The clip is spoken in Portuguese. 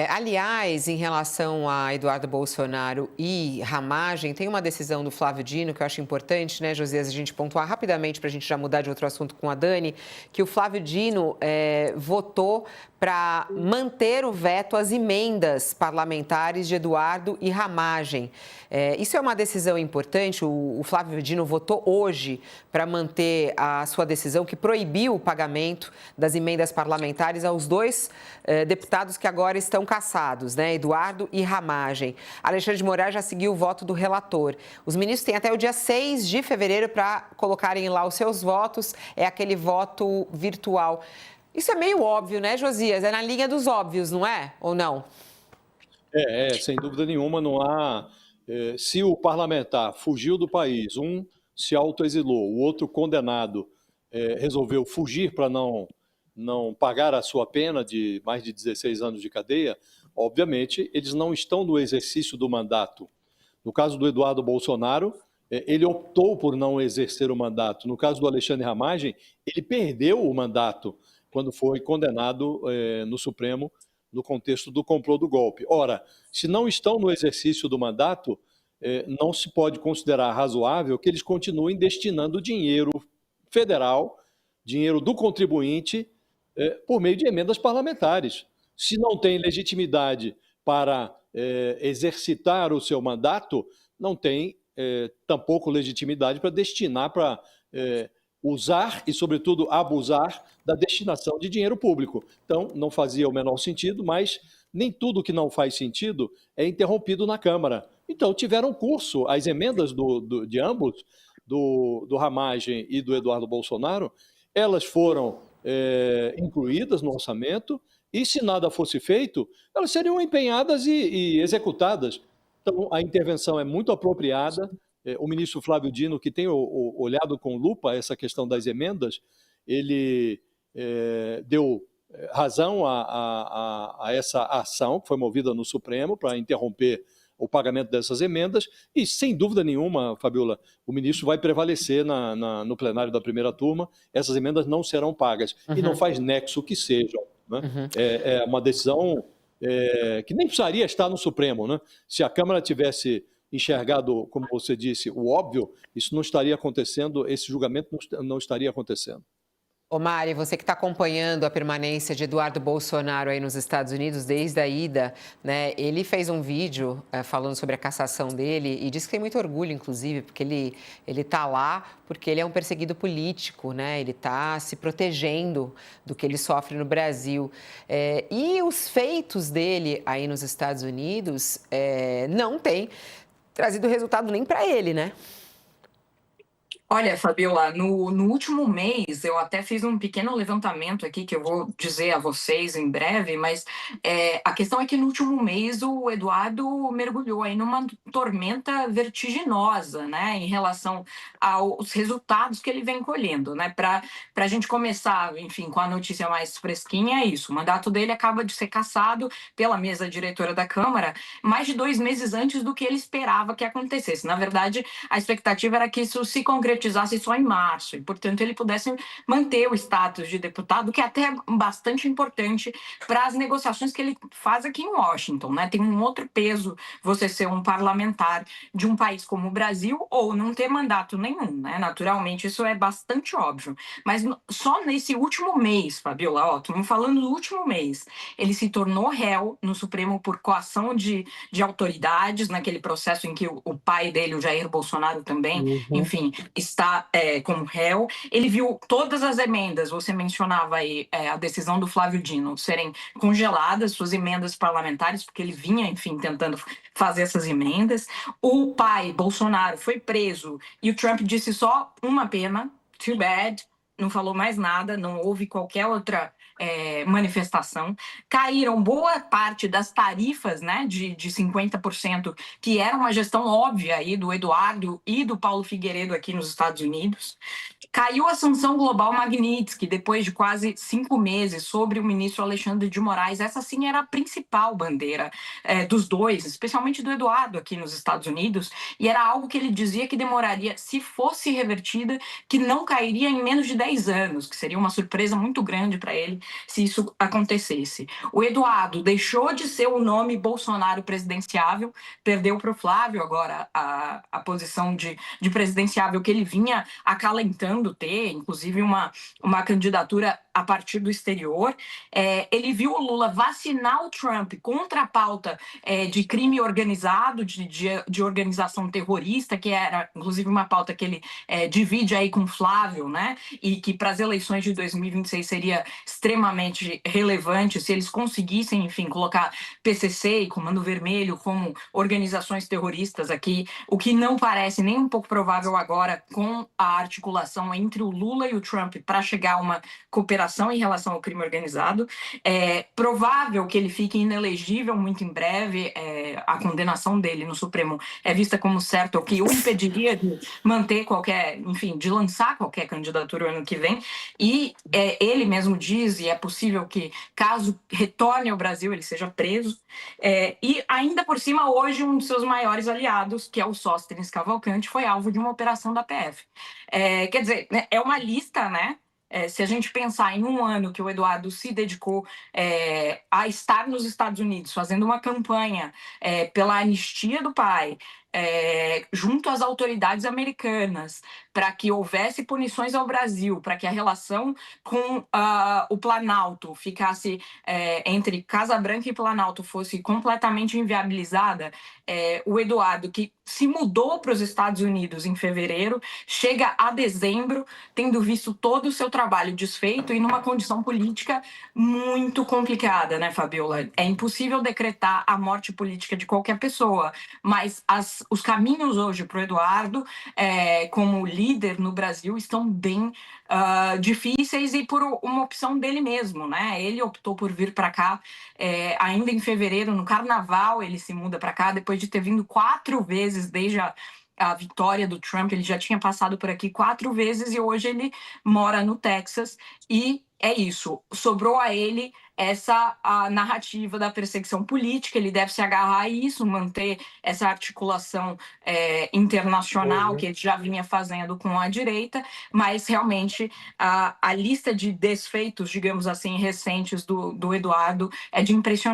Aliás, em relação a Eduardo Bolsonaro e Ramagem, tem uma decisão do Flávio Dino que eu acho importante, né, Josias, a gente pontuar rapidamente para a gente já mudar de outro assunto com a Dani, que o Flávio Dino votou para manter o veto às emendas parlamentares de Eduardo e Ramagem. Isso é uma decisão importante. O Flávio Dino votou hoje para manter a sua decisão que proibiu o pagamento das emendas parlamentares aos dois deputados que agora estão cassados, né? Eduardo e Ramagem. Alexandre de Moraes já seguiu o voto do relator. Os ministros têm até o dia 6 de fevereiro para colocarem lá os seus votos. É aquele voto virtual. Isso é meio óbvio, né, Josias? É na linha dos óbvios, não é? Ou não? Sem dúvida nenhuma, não há. Se o parlamentar fugiu do país, um se autoexilou, o outro condenado resolveu fugir para não pagar a sua pena de mais de 16 anos de cadeia, obviamente, eles não estão no exercício do mandato. No caso do Eduardo Bolsonaro, ele optou por não exercer o mandato. No caso do Alexandre Ramagem, ele perdeu o mandato quando foi condenado no Supremo no contexto do complô do golpe. Ora, se não estão no exercício do mandato, não se pode considerar razoável que eles continuem destinando dinheiro federal, dinheiro do contribuinte, por meio de emendas parlamentares. Se não tem legitimidade para exercitar o seu mandato, não tem tampouco legitimidade para destinar, para usar e, sobretudo, abusar da destinação de dinheiro público. Então, não fazia o menor sentido, mas nem tudo que não faz sentido é interrompido na Câmara. Então, tiveram curso as emendas de ambos, do Ramagem e do Eduardo Bolsonaro, elas foram incluídas no orçamento e, se nada fosse feito, elas seriam empenhadas e executadas. Então, a intervenção é muito apropriada. O ministro Flávio Dino, que tem olhado com lupa essa questão das emendas, ele deu razão a essa ação que foi movida no Supremo para interromper o pagamento dessas emendas e, sem dúvida nenhuma, Fabiola, o ministro vai prevalecer no plenário da primeira turma, essas emendas não serão pagas. E não faz nexo que sejam. Né? É uma decisão que nem precisaria estar no Supremo. Né? Se a Câmara tivesse enxergado, como você disse, o óbvio, isso não estaria acontecendo, esse julgamento não estaria acontecendo. Ô Mari, você que está acompanhando a permanência de Eduardo Bolsonaro aí nos Estados Unidos desde a ida, né? Ele fez um vídeo falando sobre a cassação dele e disse que tem muito orgulho, inclusive, porque ele está lá porque ele é um perseguido político, né? Ele está se protegendo do que ele sofre no Brasil. E os feitos dele aí nos Estados Unidos não têm trazido resultado nem para ele, né? Olha, Fabiola, no último mês eu até fiz um pequeno levantamento aqui que eu vou dizer a vocês em breve, mas a questão é que no último mês o Eduardo mergulhou aí numa tormenta vertiginosa, né, em relação aos resultados que ele vem colhendo, né? Para a gente começar, enfim, com a notícia mais fresquinha, é isso. O mandato dele acaba de ser cassado pela mesa diretora da Câmara mais de 2 meses antes do que ele esperava que acontecesse. Na verdade, a expectativa era que isso se concretizasse só em março e, portanto, ele pudesse manter o status de deputado, que é até bastante importante para as negociações que ele faz aqui em Washington, né? Tem um outro peso você ser um parlamentar de um país como o Brasil ou não ter mandato nenhum, né? Naturalmente, isso é bastante óbvio. Mas só nesse último mês, Fabiola, estamos falando do último mês, ele se tornou réu no Supremo por coação de autoridades, naquele processo em que o pai dele, o Jair Bolsonaro, também, enfim, está como réu. Ele viu todas as emendas, você mencionava aí a decisão do Flávio Dino, serem congeladas, suas emendas parlamentares, porque ele vinha, enfim, tentando fazer essas emendas. O pai, Bolsonaro, foi preso e o Trump disse só uma pena, too bad, não falou mais nada, não houve qualquer outra manifestação. Caíram boa parte das tarifas, né, de 50%, que era uma gestão óbvia aí do Eduardo e do Paulo Figueiredo aqui nos Estados Unidos. Caiu a sanção global Magnitsky, depois de quase 5 meses, sobre o ministro Alexandre de Moraes. Essa, sim, era a principal bandeira dos dois, especialmente do Eduardo aqui nos Estados Unidos, e era algo que ele dizia que demoraria, se fosse revertida, que não cairia em menos de 10 anos, que seria uma surpresa muito grande para ele se isso acontecesse. O Eduardo deixou de ser o nome Bolsonaro presidenciável, perdeu para o Flávio agora a posição de presidenciável que ele vinha acalentando ter, inclusive uma candidatura a partir do exterior. Ele viu o Lula vacinar o Trump contra a pauta de crime organizado, de organização terrorista, que era, inclusive, uma pauta que ele divide aí com o Flávio, né? E que para as eleições de 2026 seria extremamente relevante se eles conseguissem, enfim, colocar PCC e Comando Vermelho como organizações terroristas aqui, o que não parece nem um pouco provável agora com a articulação entre o Lula e o Trump para chegar a uma cooperação em relação ao crime organizado. É provável que ele fique inelegível muito em breve. A condenação dele no Supremo é vista como certa, o que o impediria de manter qualquer, enfim, de lançar qualquer candidatura o ano que vem. E ele mesmo diz, e é possível que, caso retorne ao Brasil, ele seja preso. E ainda por cima, hoje, um dos seus maiores aliados, que é o Sóstenes Cavalcante, foi alvo de uma operação da PF. Quer dizer, né, é uma lista, né? Se a gente pensar em um ano que o Eduardo se dedicou a estar nos Estados Unidos, fazendo uma campanha pela anistia do pai, junto às autoridades americanas, para que houvesse punições ao Brasil, para que a relação com o Planalto ficasse entre Casa Branca e Planalto fosse completamente inviabilizada, o Eduardo, que se mudou para os Estados Unidos em fevereiro, chega a dezembro, tendo visto todo o seu trabalho desfeito e numa condição política muito complicada, né, Fabiola? É impossível decretar a morte política de qualquer pessoa, mas os caminhos hoje para o Eduardo, como líder no Brasil, estão bem difíceis e por uma opção dele mesmo, né? Ele optou por vir para cá ainda em fevereiro, no Carnaval, ele se muda para cá, depois de ter vindo 4 vezes desde a vitória do Trump. Ele já tinha passado por aqui 4 vezes e hoje ele mora no Texas. E é isso, sobrou a ele a narrativa da perseguição política. Ele deve se agarrar a isso, manter essa articulação internacional que ele já vinha fazendo com a direita, mas realmente a lista de desfeitos, digamos assim, recentes do Eduardo é de impressionar.